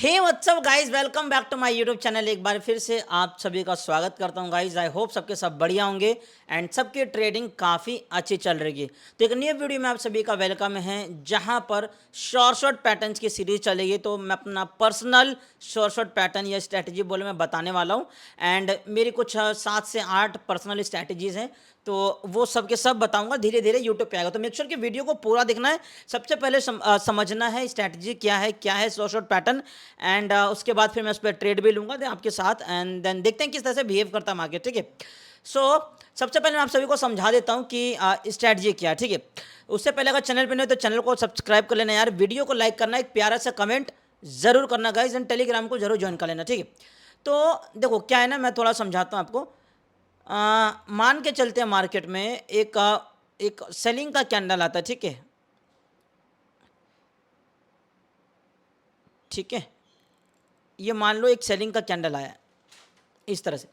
Hey what's up guys, welcome back to my YouTube channel. एक बार फिर से आप सभी का स्वागत करता हूं गाइस। आई होप सबके सब बढ़िया होंगे एंड सबकी ट्रेडिंग काफ़ी अच्छी चल रही है। तो एक न्यू वीडियो में आप सभी का वेलकम है, जहां पर शॉर्ट पैटर्न्स की सीरीज चलेगी। तो मैं अपना पर्सनल शॉर्ट पैटर्न या स्ट्रैटेजी बोले मैं बताने वाला हूं एंड मेरी कुछ 7 से 8 पर्सनल स्ट्रैटेजीज हैं, तो वो सब के सब बताऊंगा। धीरे धीरे यूट्यूब पे आएगा, तो मेक श्योर कि वीडियो को पूरा देखना है। सबसे पहले समझना है स्ट्रैटेजी क्या है शॉर्ट पैटर्न, एंड उसके बाद फिर मैं उस पर ट्रेड भी लूंगा आपके साथ एंड देन देखते हैं किस तरह से बिहेव करता है मार्केट। ठीक है, सो सबसे पहले मैं आप सभी को समझा देता हूं कि स्ट्रैटेजी क्या है। ठीक है, उससे पहले अगर चैनल पर नहीं हो तो चैनल को सब्सक्राइब कर लेना यार, वीडियो को लाइक करना, एक प्यारा सा कमेंट जरूर करना गाइस, एंड टेलीग्राम को जरूर ज्वाइन कर लेना। ठीक है, तो देखो क्या है ना, मैं थोड़ा समझाता हूँ आपको। मान के चलते हैं मार्केट में एक सेलिंग का कैंडल आता है। ठीक है, ठीक है, ये मान लो एक सेलिंग का कैंडल आया इस तरह से।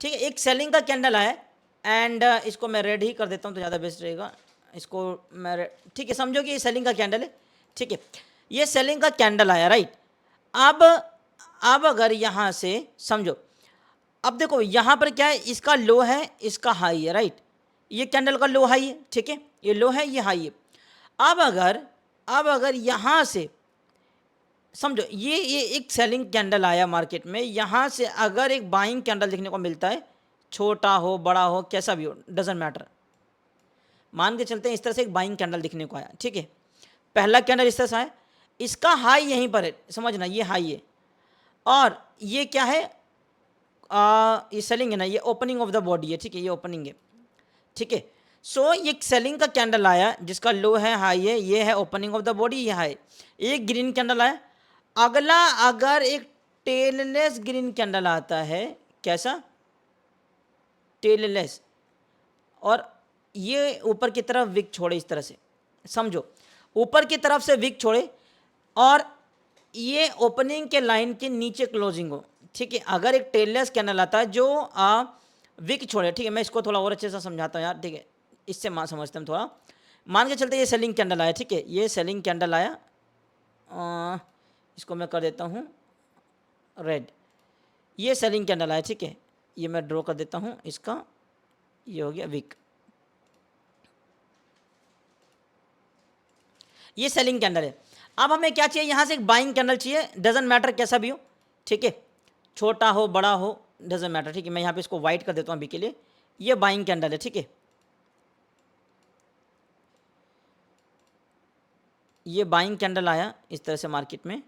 ठीक है, एक सेलिंग का कैंडल आया एंड इसको मैं रेड ही कर देता हूँ तो ज़्यादा बेस्ट रहेगा। इसको मैं ठीक है, समझो कि ये सेलिंग का कैंडल है। ठीक है, ये सेलिंग का कैंडल आया राइट। अब अब अगर यहाँ से समझो, अब देखो यहाँ पर क्या है, इसका लो है, इसका हाई है राइट। ये कैंडल का लो हाई है, ठीक है, ये लो है, ये हाई है। अब अगर यहाँ से समझो, ये एक सेलिंग कैंडल आया मार्केट में, यहाँ से अगर एक बाइंग कैंडल देखने को मिलता है, छोटा हो बड़ा हो कैसा भी हो डजेंट मैटर, मान के चलते हैं इस तरह से एक बाइंग कैंडल दिखने को आया। ठीक है, पहला कैंडल इस तरह से आया, इसका हाई यहीं पर है, समझना ये हाई है, और ये क्या है, ये सेलिंग है ना, ये ओपनिंग ऑफ द बॉडी है। ठीक है, ये ओपनिंग है। ठीक है, सो ये सेलिंग का कैंडल आया जिसका लो है, हाई है, ये है ओपनिंग ऑफ द बॉडी, ये हाई। एक ग्रीन कैंडल आया, अगला अगर एक टेललेस ग्रीन कैंडल आता है, कैसा, टेललेस, और ये ऊपर की तरफ विक छोड़े इस तरह से, समझो ऊपर की तरफ से विक छोड़े और ये ओपनिंग के लाइन के नीचे क्लोजिंग हो। ठीक है, अगर एक टेललेस कैंडल आता है जो विक छोड़े, ठीक है, मैं इसको थोड़ा और अच्छे से समझाता हूँ यार। ठीक है, इससे समझते हैं थोड़ा। मान के चलते ये सेलिंग कैंडल आया, ठीक है, ये सेलिंग कैंडल आया, इसको मैं कर देता हूँ रेड, ये सेलिंग कैंडल आया। ठीक है, ये मैं ड्रॉ कर देता हूँ इसका, ये हो गया विक, ये सेलिंग कैंडल है। अब हमें क्या चाहिए, यहाँ से एक बाइंग कैंडल चाहिए, डजेंट मैटर कैसा भी हो। ठीक है, छोटा हो बड़ा हो डजेंट मैटर। ठीक है, मैं यहाँ पे इसको वाइट कर देता हूँ अभी के लिए, ये बाइंग कैंडल है। ठीक है, ये बाइंग कैंडल आया इस तरह से मार्केट में।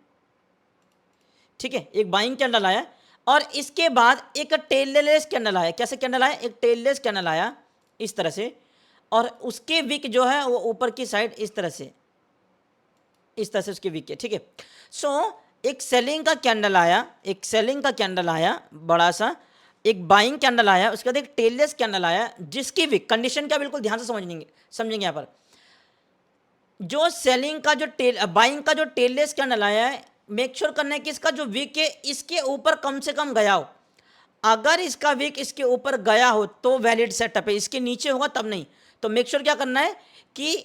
ठीक है, एक बाइंग कैंडल आया और इसके बाद एक टेललेस कैंडल आया। कैसे कैंडल आया, एक टेललेस कैंडल आया इस तरह से, और उसके विक जो है वो ऊपर की साइड इस तरह से, इस तरह से उसकी विक है। ठीक है, सो एक सेलिंग का कैंडल आया, एक सेलिंग का कैंडल आया बड़ा सा, एक बाइंग कैंडल आया, उसके बाद एक टेललेस कैंडल आया जिसकी विक कंडीशन क्या, बिल्कुल ध्यान से समझेंगे यहाँ पर। जो सेलिंग का जो बाइंग का जो टेललेस कैंडल आया है, मेक श्योर करना है कि इसका जो विक है इसके ऊपर कम से कम गया हो। अगर इसका विक इसके ऊपर गया हो तो वैलिड सेटअप है, इसके नीचे होगा तब नहीं। तो मेक श्योर क्या करना है कि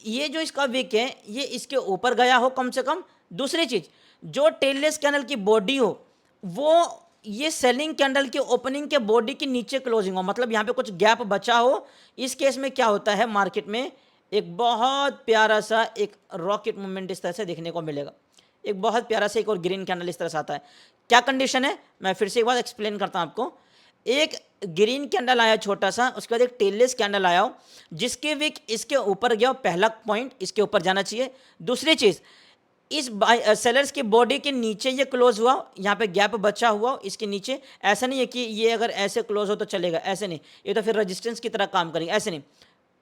ये जो इसका विक है ये इसके ऊपर गया हो कम से कम। दूसरी चीज, जो टेललेस कैंडल की बॉडी हो वो ये सेलिंग कैंडल के ओपनिंग के बॉडी के नीचे क्लोजिंग हो, मतलब यहाँ पे कुछ गैप बचा हो। इस केस में क्या होता है, मार्केट में एक बहुत प्यारा सा एक रॉकेट मूवमेंट इस तरह से देखने को मिलेगा। एक बहुत प्यारा सा एक और ग्रीन कैंडल इस तरह से आता है। क्या कंडीशन है, मैं फिर से एक बार एक्सप्लेन करता हूं आपको। एक ग्रीन कैंडल आया छोटा सा, उसके बाद एक टेललेस कैंडल आया हो जिसके विक इसके ऊपर गया हो, पहला पॉइंट इसके ऊपर जाना चाहिए। दूसरी चीज, इस सेलर्स की बॉडी के नीचे ये क्लोज हुआ, यहाँ पे गैप बचा हुआ इसके नीचे। ऐसा नहीं है कि ये अगर ऐसे क्लोज हो तो चलेगा, ऐसे नहीं, ये तो फिर रेजिस्टेंस की तरह काम करेंगे, ऐसे नहीं।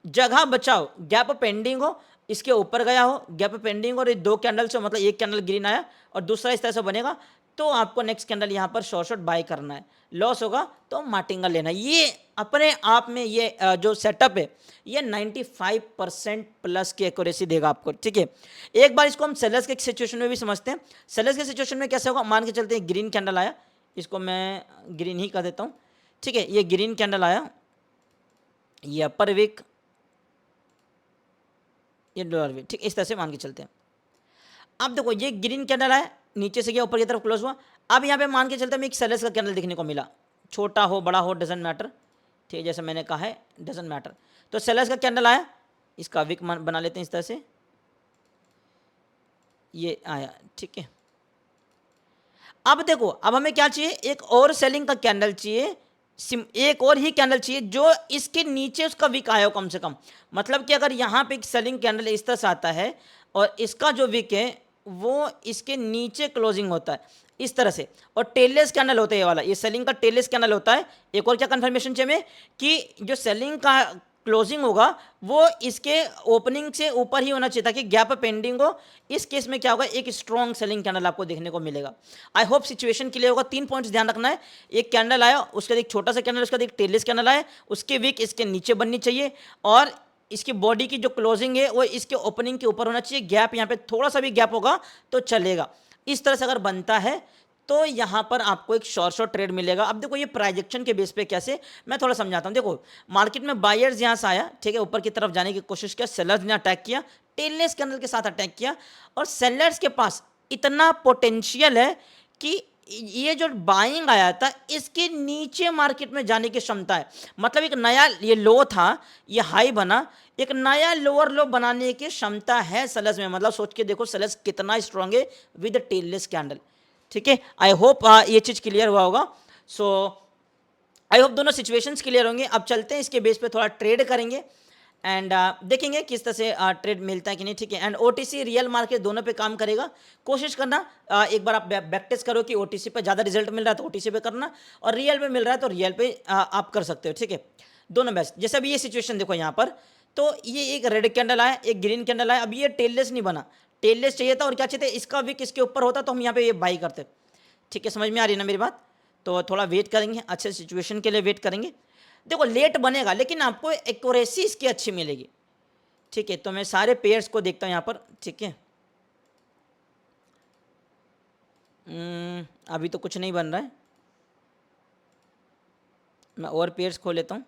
जगह बचाओ, गैप पेंडिंग हो, इसके ऊपर गया हो, गैप पेंडिंग, और ये दो कैंडल से मतलब एक कैंडल ग्रीन आया और दूसरा इस तरह से बनेगा, तो आपको नेक्स्ट कैंडल यहाँ पर शॉर्ट बाय करना है। लॉस होगा तो मार्टिंगल लेना है। ये अपने आप में ये जो सेटअप है ये 95% प्लस की एक्यूरेसी देगा आपको। ठीक है, एक बार इसको हम सेलर्स के सिचुएशन में भी समझते हैं। सेलर्स के सिचुएशन में कैसे होगा, मान के चलते हैं ग्रीन कैंडल आया, इसको मैं ग्रीन ही कर देता हूँ। ठीक है, ये ग्रीन कैंडल आया, ये अपर विक, ये लोअर विक, ठीक इस तरह से मान के चलते हैं। अब देखो ये ग्रीन कैंडल आया, नीचे से गया ऊपर की तरफ क्लोज हुआ। अब यहाँ पे मान के चलते हमें एक सेलर्स का कैंडल देखने को मिला, छोटा हो बड़ा हो डजेंट मैटर, ठीक है, जैसे मैंने कहा है डजेंट मैटर। तो सेलर्स का कैंडल आया, इसका विक बना लेते हैं इस तरह से, ये आया, ठीक है। अब देखो, अब हमें क्या चाहिए, एक और सेलिंग का कैंडल चाहिए, एक और ही कैंडल चाहिए जो इसके नीचे उसका विक आया हो कम से कम। मतलब कि अगर यहाँ पे एक सेलिंग कैंडल इस तरह से आता है और इसका जो विक है वो इसके नीचे क्लोजिंग होता है इस तरह से, और टेललेस कैंडल होता है ये वाला, ये सेलिंग का टेललेस कैंडल होता है। एक और क्या कंफर्मेशन चाहिए हमें कि जो सेलिंग का क्लोजिंग होगा वो इसके ओपनिंग से ऊपर ही होना चाहिए ताकि गैप पेंडिंग हो। इस केस में क्या होगा, एक स्ट्रॉन्ग सेलिंग कैंडल आपको देखने को मिलेगा। आई होप सिचुएशन क्लियर होगा। 3 पॉइंट्स ध्यान रखना है, एक कैंडल आया, उसके बाद एक छोटा सा कैंडल, उसके बाद एक टेललेस कैंडल आया, उसके विक इसके नीचे बननी चाहिए और इसकी बॉडी की जो क्लोजिंग है वो इसके ओपनिंग के ऊपर होना चाहिए। गैप यहाँ पे थोड़ा सा भी गैप होगा तो चलेगा। इस तरह से अगर बनता है तो यहाँ पर आपको एक शॉर्ट ट्रेड मिलेगा। अब देखो ये प्राइजेक्शन के बेस पे कैसे, मैं थोड़ा समझाता हूँ। देखो मार्केट में बायर्स यहाँ से आया, ठीक है, ऊपर की तरफ जाने की कोशिश किया, सेलर्स ने अटैक किया, टेललेस कैंडल के साथ अटैक किया, और सेलर्स के पास इतना पोटेंशियल है कि ये जो बाइंग आया था इसके नीचे मार्केट में जाने की क्षमता है। मतलब एक नया ये लो था, ये हाई बना, एक नया लोअर लो बनाने की क्षमता है सेलर्स में। मतलब सोच के देखो सेलर्स कितना स्ट्रांग है विद टेललेस कैंडल, ठीक है। आई होप ये चीज़ क्लियर हुआ होगा। सो आई होप दोनों सिचुएशंस क्लियर होंगे। अब चलते हैं इसके बेस पे थोड़ा ट्रेड करेंगे एंड देखेंगे किस तरह से ट्रेड मिलता है कि नहीं, ठीक है। एंड ओटीसी रियल मार्केट दोनों पे काम करेगा। कोशिश करना एक बार आप बैक टेस्ट करो कि ओटीसी पे ज़्यादा रिजल्ट मिल रहा है तो ओटीसी पे करना, और रियल पे मिल रहा है तो रियल पे आप कर सकते हो, ठीक है। दोनों बेस्ट। जैसे अभी ये सिचुएशन देखो यहाँ पर, तो ये एक रेड कैंडल आया, एक ग्रीन कैंडल आया। अब ये टेललेस नहीं बना, टेललेस चाहिए था और क्या चाहिए था, इसका विक इसके ऊपर होता तो हम यहाँ पे ये बाई करते, ठीक है। समझ में आ रही है ना मेरी बात। तो थोड़ा वेट करेंगे, अच्छे सिचुएशन के लिए वेट करेंगे। देखो लेट बनेगा लेकिन आपको एक्यूरेसी इसकी अच्छी मिलेगी, ठीक है। तो मैं सारे पेयर्स को देखता हूँ यहाँ पर, ठीक है। अभी तो कुछ नहीं बन रहा है, मैं और पेयर्स खोल लेता हूँ,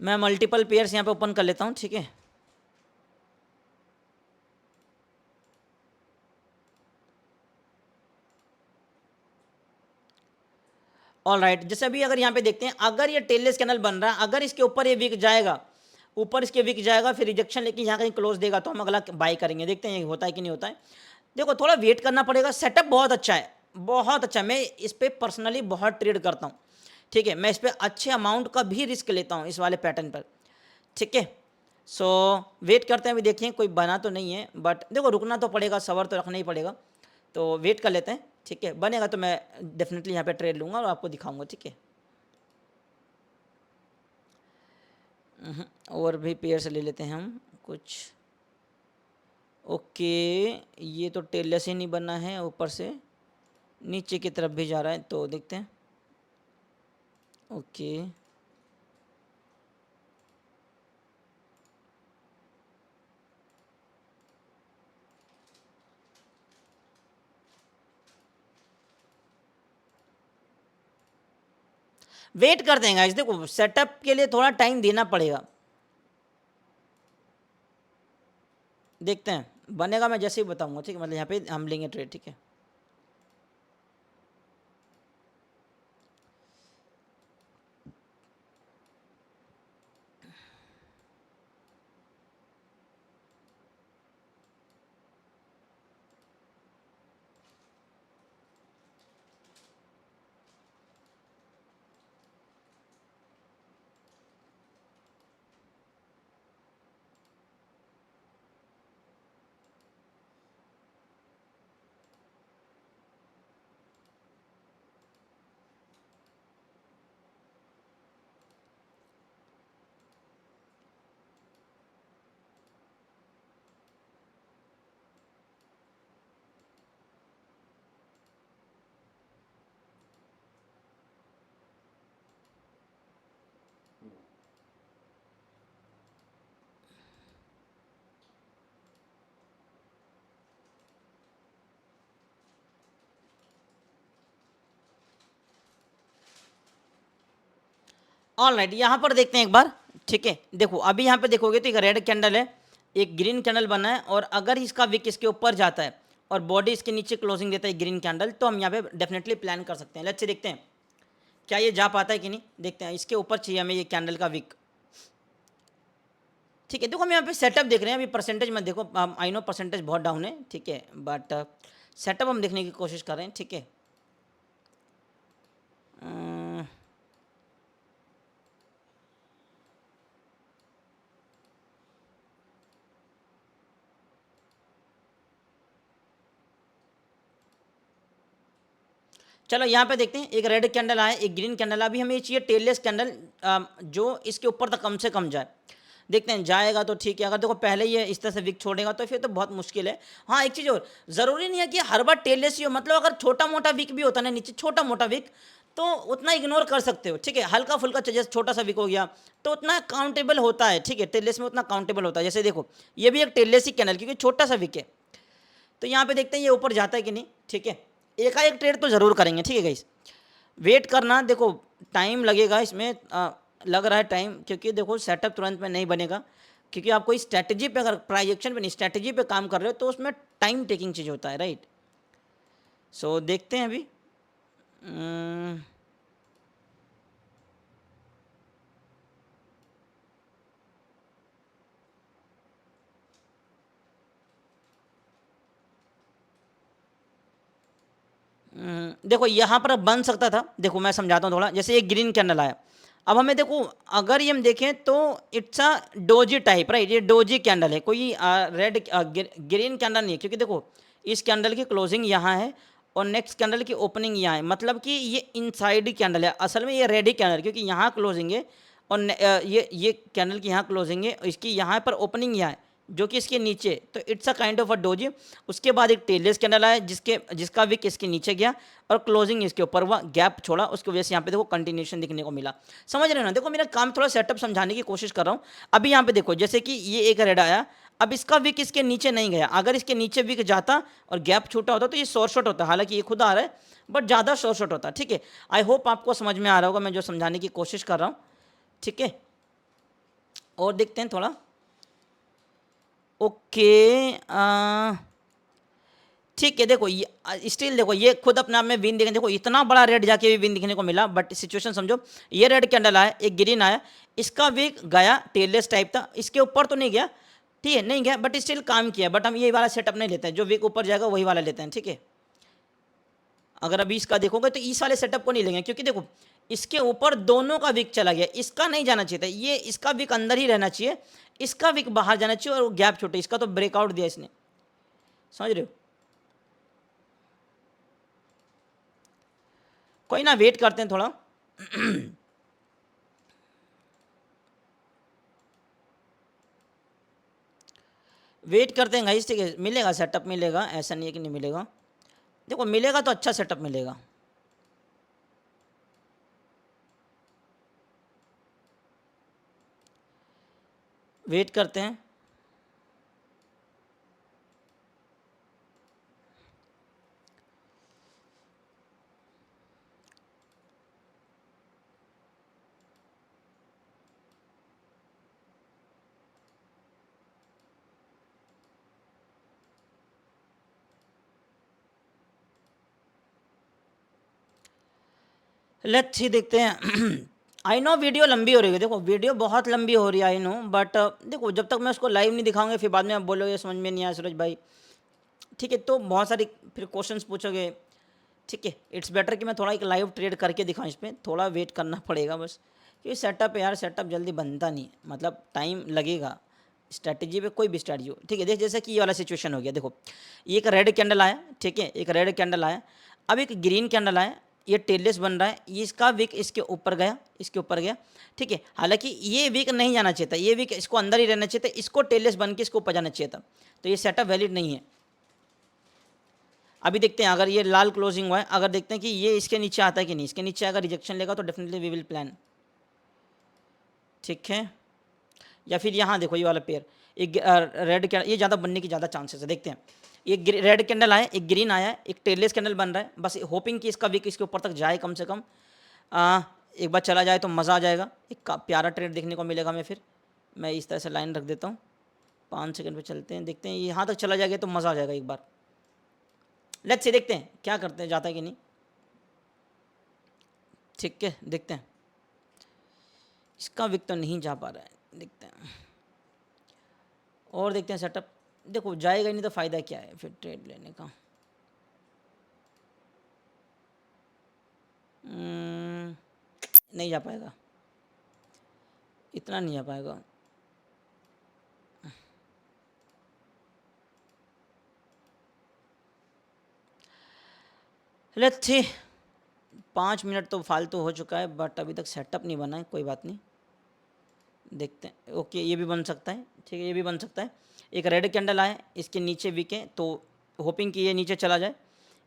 मैं मल्टीपल पेयर्स यहाँ पे ओपन कर लेता हूँ, ठीक है। ऑल राइट, जैसे अभी अगर यहाँ पे देखते हैं, अगर ये टेललेस कैंडल बन रहा है, अगर इसके ऊपर ये विक जाएगा, ऊपर इसके विक जाएगा, फिर रिजेक्शन लेके यहाँ कहीं क्लोज देगा तो हम अगला बाई करेंगे। देखते हैं ये होता है कि नहीं होता है। देखो थोड़ा वेट करना पड़ेगा। सेटअप बहुत अच्छा है, बहुत अच्छा। मैं इस पर पर्सनली बहुत ट्रेड करता हूँ, ठीक है। मैं इस पर अच्छे अमाउंट का भी रिस्क लेता हूँ इस वाले पैटर्न पर, ठीक है। सो वेट करते हैं, अभी देखें कोई बना तो नहीं है, बट देखो रुकना तो पड़ेगा, सबर तो रखना ही पड़ेगा। तो वेट कर लेते हैं, ठीक है। बनेगा तो मैं डेफिनेटली यहाँ पे ट्रेड लूँगा और आपको दिखाऊंगा, ठीक है। और भी पेयर से ले लेते हैं हम कुछ। ओके, ये तो टेललेस ही नहीं बना है, ऊपर से नीचे की तरफ भी जा रहा है, तो देखते हैं। ओके वेट कर देंगे गाइस, देखो सेटअप के लिए थोड़ा टाइम देना पड़ेगा। देखते हैं बनेगा, मैं जैसे ही बताऊंगा, ठीक है। मतलब यहाँ पे हम लेंगे ट्रेड, ठीक है। ऑल राइट, यहाँ पर देखते हैं एक बार, ठीक है। देखो अभी यहाँ पे देखोगे तो एक रेड कैंडल है, एक ग्रीन कैंडल बना है और अगर इसका विक इसके ऊपर जाता है और बॉडी इसके नीचे क्लोजिंग देता है ग्रीन कैंडल, तो हम यहाँ पे डेफिनेटली प्लान कर सकते हैं। लेट्स से देखते हैं क्या ये जा पाता है कि नहीं, देखते हैं। इसके ऊपर चाहिए हमें ये कैंडल का विक, ठीक है। देखो हम यहाँ पे सेटअप देख रहे हैं, अभी परसेंटेज में देखो, आई नो परसेंटेज बहुत डाउन है, ठीक है, बट सेटअप हम देखने की कोशिश कर रहे हैं, ठीक है। चलो यहाँ पे देखते हैं, एक रेड कैंडल आया, एक ग्रीन कैंडल। अभी हमें चाहिए टेललेस कैंडल जो इसके ऊपर तक कम से कम जाए। देखते हैं जाएगा तो ठीक है, अगर देखो पहले ही इस तरह से विक छोड़ेगा तो फिर तो बहुत मुश्किल है। हाँ एक चीज़ और, ज़रूरी नहीं है कि हर बार टेललेस ही हो, मतलब अगर छोटा मोटा विक भी होता है ना नीचे, छोटा मोटा विक, तो उतना इग्नोर कर सकते हो, ठीक है। हल्का फुल्का जैसे छोटा सा विक हो गया तो उतना काउंटेबल होता है, ठीक है। टेललेस में उतना काउंटेबल होता है। जैसे देखो ये भी एक टेललेस ही कैंडल, क्योंकि छोटा सा विक है। तो यहाँ पे देखते हैं ये ऊपर जाता है कि नहीं, ठीक है। एकाएक ट्रेड तो ज़रूर करेंगे, ठीक है गाइस। वेट करना, देखो टाइम लगेगा इसमें, लग रहा है टाइम, क्योंकि देखो सेटअप तुरंत में नहीं बनेगा, क्योंकि आप कोई स्ट्रैटेजी पे, अगर प्राइजेक्शन पे नहीं स्ट्रैटेजी पे काम कर रहे हो तो उसमें टाइम टेकिंग चीज़ होता है, राइट। सो देखते हैं अभी। देखो यहाँ पर बन सकता था, देखो मैं समझाता हूँ थोड़ा। जैसे ये ग्रीन कैंडल आया, अब हमें देखो अगर ये हम देखें तो it's a doji type, right. ये डोजी कैंडल है, कोई रेड ग्रीन कैंडल नहीं है, क्योंकि देखो इस कैंडल की क्लोजिंग यहाँ है और नेक्स्ट कैंडल की ओपनिंग यहाँ है, मतलब कि ये इनसाइड कैंडल है। असल में ये रेडी कैंडल, क्योंकि यहाँ क्लोजिंग है और ये कैंडल की यहाँ क्लोजिंग है, इसकी यहाँ पर ओपनिंग यहाँ है जो कि इसके नीचे, तो it's a kind of a doji. उसके बाद एक टेललेस कैंडल आया जिसका विक इसके नीचे गया और क्लोजिंग इसके ऊपर हुआ, गैप छोड़ा, उसकी वजह से यहाँ पे देखो कंटिन्यूशन दिखने को मिला। समझ रहे हो ना। देखो मेरा काम थोड़ा सेटअप समझाने की कोशिश कर रहा हूँ। अभी यहाँ पे देखो जैसे कि ये एक रेड आया, अब इसका विक इसके नीचे नहीं गया, अगर इसके नीचे विक जाता और गैप छोटा होता तो ये शॉर्ट शॉट होता। हालांकि ये खुद आ रहा है बट ज़्यादा शॉर्ट शॉट होता, ठीक है। आई होप आपको समझ में आ रहा होगा मैं जो समझाने की कोशिश कर रहा हूँ, ठीक है। और देखते हैं थोड़ा, ओके। ठीक है। देखो ये स्टिल देखो ये खुद अपने आप में विन दिखे, देखो इतना बड़ा रेड जाके भी विन दिखने को मिला, बट सिचुएशन समझो। ये रेड कैंडल आया, एक ग्रीन आया, इसका विक गया, टेललेस टाइप था, इसके ऊपर तो नहीं गया, ठीक है, नहीं गया, बट स्टिल काम किया। बट हम ये वाला सेटअप नहीं लेते हैं, जो विक ऊपर जाएगा वही वाला लेते हैं, ठीक है। अगर अभी इसका देखोगे तो इस वाले सेटअप को नहीं लेंगे, क्योंकि देखो इसके ऊपर दोनों का विक चला गया, इसका नहीं जाना चाहिए था, ये इसका विक अंदर ही रहना चाहिए, इसका विक बाहर जाना चाहिए, और वो गैप छोटे, इसका तो ब्रेकआउट दिया इसने, समझ रहे हो। कोई ना, वेट करते हैं थोड़ा। वेट करते हैं गाइस, ठीक है। मिलेगा सेटअप, मिलेगा, ऐसा नहीं है कि नहीं मिलेगा। देखो मिलेगा तो अच्छा सेटअप मिलेगा। वेट करते हैं। लेट्स ही देखते हैं। आई नो वीडियो लंबी हो रही है, देखो वीडियो बहुत लंबी हो रही है, आई नो, बट देखो जब तक मैं उसको लाइव नहीं दिखाऊंगा फिर बाद में आप बोलोगे समझ में नहीं आया सूरज भाई, ठीक है। तो बहुत सारी फिर क्वेश्चंस पूछोगे, ठीक है। इट्स बेटर कि मैं थोड़ा एक लाइव ट्रेड करके दिखाऊँ, इस पर थोड़ा वेट करना पड़ेगा बस, क्योंकि सेटअप है यार, सेटअप जल्दी बनता नहीं, मतलब टाइम लगेगा स्ट्रैटेजी पे, कोई भी स्ट्रैटेजी हो, ठीक है। देख जैसे कि ये वाला सिचुएशन हो गया, देखो ये एक रेड कैंडल आया, ठीक है, एक रेड कैंडल आया, अब एक ग्रीन कैंडल आया, ये टेललेस बन रहा है, ये इसका विक इसके ऊपर गया, इसके ऊपर गया, ठीक है। हालांकि ये विक नहीं जाना चाहिए था, ये विक इसको अंदर ही रहना चाहिए था, इसको टेललेस बन के इसको ऊपर जाना चाहिए था, तो ये सेटअप वैलिड नहीं है। अभी देखते हैं अगर ये लाल क्लोजिंग हुआ है, अगर देखते हैं कि ये इसके नीचे आता है कि नहीं, इसके नीचे अगर रिजेक्शन लेगा तो डेफिनेटली वी विल प्लान, ठीक है। या फिर यहाँ देखो ये वाला पेयर, एक रेड कैंडल, ये ज़्यादा बनने की ज़्यादा चांसेस है, देखते हैं। एक रेड कैंडल आया, एक ग्रीन आया, एक टेललेस कैंडल बन रहा है, बस होपिंग कि इसका विक इसके ऊपर तक जाए कम से कम। एक बार चला जाए तो मज़ा आ जाएगा, एक प्यारा ट्रेड देखने को मिलेगा हमें। फिर मैं इस तरह से लाइन रख देता हूँ, 5 सेकंड पे चलते हैं, देखते हैं यहाँ तक चला जाएगा तो मज़ा आ जाएगा एक बार। लेट्स से देखते हैं क्या करते हैं, जाता है कि नहीं। ठीक है, देखते हैं। इसका विक तो नहीं जा पा रहा है, देखते हैं और देखते हैं सेटअप। देखो जाएगा ही नहीं तो फ़ायदा क्या है फिर ट्रेड लेने का। नहीं जा पाएगा, इतना नहीं जा पाएगा। लेट्स सी, 5 मिनट तो फालतू हो चुका है, बट अभी तक सेटअप नहीं बना है, कोई बात नहीं, देखते हैं। ओके, ये भी बन सकता है, ठीक है, ये भी बन सकता है। एक रेड कैंडल आए, इसके नीचे वीक है, तो होपिंग कि ये नीचे चला जाए।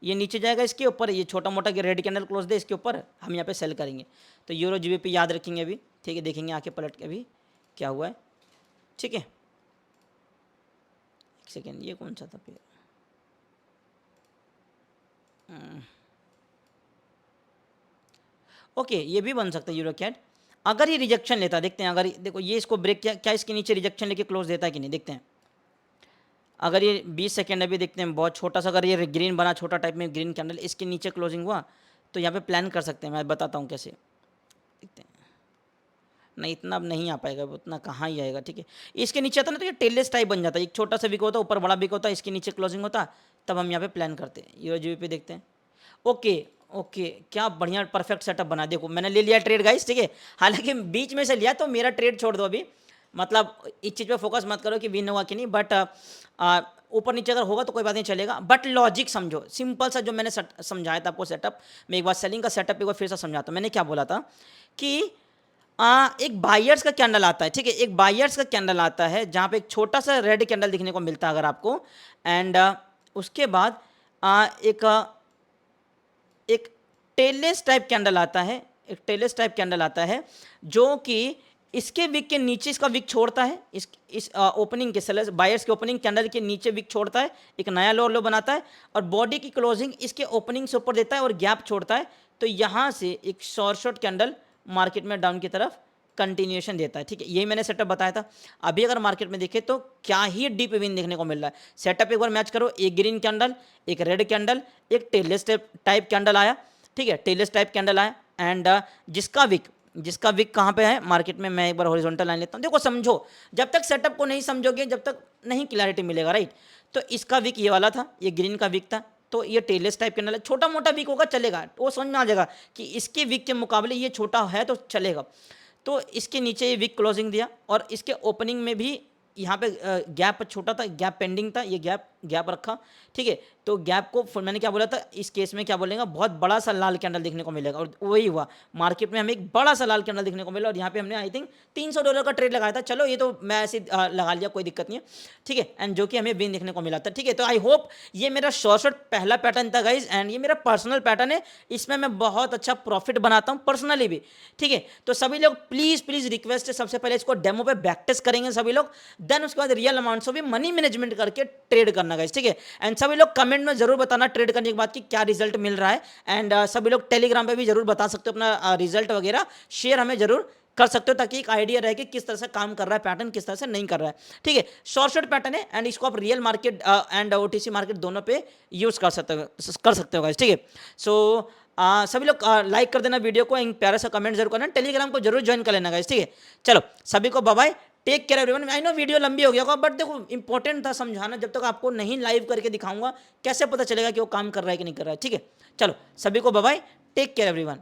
ये नीचे जाएगा, इसके ऊपर ये छोटा मोटा रेड कैंडल क्लोज दे, इसके ऊपर हम यहाँ पे सेल करेंगे। तो यूरो जीबीपी याद रखेंगे अभी, ठीक है, देखेंगे आके पलट के अभी क्या हुआ है। ठीक है, एक सेकेंड, ये कौन सा था फिर। ओके, ये भी बन सकता है यूरो कैट, अगर ये रिजेक्शन लेता, देखते हैं। अगर देखो ये इसको ब्रेक किया, क्या इसके नीचे रिजेक्शन लेके क्लोज देता है कि नहीं, देखते हैं। अगर ये 20 सेकेंड अभी देखते हैं, बहुत छोटा सा, अगर ये ग्रीन बना, छोटा टाइप में ग्रीन कैंडल, इसके नीचे क्लोजिंग हुआ, तो यहाँ पे प्लान कर सकते हैं। मैं बताता हूँ कैसे, देखते हैं। नहीं, इतना अब नहीं आ पाएगा, उतना कहाँ ही आएगा। ठीक है, इसके नीचे आता ना तो ये टेललेस टाइप बन जाता है, एक छोटा सा विक होता, ऊपर बड़ा विक होता, इसके नीचे क्लोजिंग होता, तब हम यहाँ पे प्लान करते हैं। यूरो जीबीपी देखते हैं। ओके ओके, क्या बढ़िया परफेक्ट सेटअप बना। देखो मैंने ले लिया ट्रेड गाइस, ठीक है, हालांकि बीच में से लिया, तो मेरा ट्रेड छोड़ दो अभी, मतलब इस चीज़ पे फोकस मत करो कि विन हुआ कि नहीं, बट ऊपर नीचे अगर होगा तो कोई बात नहीं, चलेगा। बट लॉजिक समझो, सिंपल सा जो मैंने समझाया था आपको सेटअप। मैं एक बार सेलिंग का सेटअप एक बार फिर से समझाता हूँ। मैंने क्या बोला था कि एक बायर्स का कैंडल आता है, ठीक है, एक बायर्स का कैंडल आता है जहाँ पे एक छोटा सा रेड कैंडल दिखने को मिलता है अगर आपको, एंड उसके बाद एक टेललेस टाइप कैंडल आता है, एक टेललेस टाइप कैंडल आता है जो कि इसके विक के नीचे इसका विक छोड़ता है, इस ओपनिंग के सेलर्स बायर्स के ओपनिंग कैंडल के नीचे विक छोड़ता है, एक नया लोअर लो बनाता है, और बॉडी की क्लोजिंग इसके ओपनिंग से ऊपर देता है और गैप छोड़ता है। तो यहाँ से एक शॉर्ट कैंडल मार्केट में डाउन की तरफ कंटिन्यूएशन देता है। ठीक है, यही मैंने सेटअप बताया था। अभी अगर मार्केट में देखें तो क्या ही डीप विन देखने को मिल रहा है। सेटअप एक बार मैच करो, एक ग्रीन कैंडल, एक रेड कैंडल, एक टेललेस टाइप कैंडल आया, ठीक है, टेललेस टाइप कैंडल आया, एंड जिसका विक कहाँ पे है मार्केट में। मैं एक बार हॉरिजॉन्टल लाइन लेता हूँ। देखो समझो, जब तक सेटअप को नहीं समझोगे, जब तक नहीं क्लैरिटी मिलेगा, राइट। तो इसका विक ये वाला था, ये ग्रीन का विक था, तो ये टेललेस टाइप कैंडल है। छोटा मोटा विक होगा चलेगा, वो समझ में आ जाएगा कि इसके विक के मुकाबले ये छोटा है तो चलेगा। तो इसके नीचे ये विक क्लोजिंग दिया, और इसके ओपनिंग में भी यहाँ पे गैप छोटा था, गैप पेंडिंग था, ये गैप रखा, ठीक है। तो गैप को मैंने क्या बोला था, इस केस में क्या बोलेगा, बहुत बड़ा सा लाल कैंडल देखने को मिलेगा, और वही हुआ। मार्केट में हमें एक बड़ा सा लाल कैंडल देखने को मिला, और यहाँ पे हमने आई थिंक $300 का ट्रेड लगाया था। चलो ये तो मैं ऐसे लगा लिया, कोई दिक्कत नहीं है, ठीक है, एंड जो कि हमें विन देखने को मिला था। ठीक है, तो आई होप ये मेरा शॉर्ट पहला पैटर्न था गाइज, एंड ये मेरा पर्सनल पैटर्न है, इसमें मैं बहुत अच्छा प्रॉफिट बनाता हूँ पर्सनली भी। ठीक है, तो सभी लोग प्लीज़ रिक्वेस्ट है, सबसे पहले इसको डेमो पे बैक टेस्ट करेंगे सभी लोग, देन उसके बाद रियल अमाउंट से भी मनी मैनेजमेंट करके ट्रेड करना गाइस। ठीक है, एंड सभी लोग कमेंट में जरूर बताना ट्रेड करने के बाद कि क्या रिजल्ट मिल रहा है, एंड सभी लोग टेलीग्राम पे भी जरूर बता सकते हो अपना रिजल्ट वगैरह, शेयर हमें जरूर कर सकते हो, ताकि एक आइडिया रहे कि किस तरह से काम कर रहा है पैटर्न, किस तरह से नहीं कर रहा है। ठीक है, शॉर्ट पैटर्न है, एंड इसको आप real market and OTC market दोनों पे यूज कर सकते हो गाइस। ठीक है, सो सभी लोग लाइक कर देना वीडियो को, एक प्यारा सा कमेंट जरूर करना, टेलीग्राम को जरूर ज्वाइन कर लेना गाइस। ठीक है, चलो सभी को bye bye, take care everyone. I know video लंबी हो गया होगा, बट देखो इंपॉर्टेंट था समझाना, जब तक आपको नहीं लाइव करके दिखाऊंगा कैसे पता चलेगा कि वो काम कर रहा है कि नहीं कर रहा है। ठीक है, चलो सभी को bye bye, take care everyone.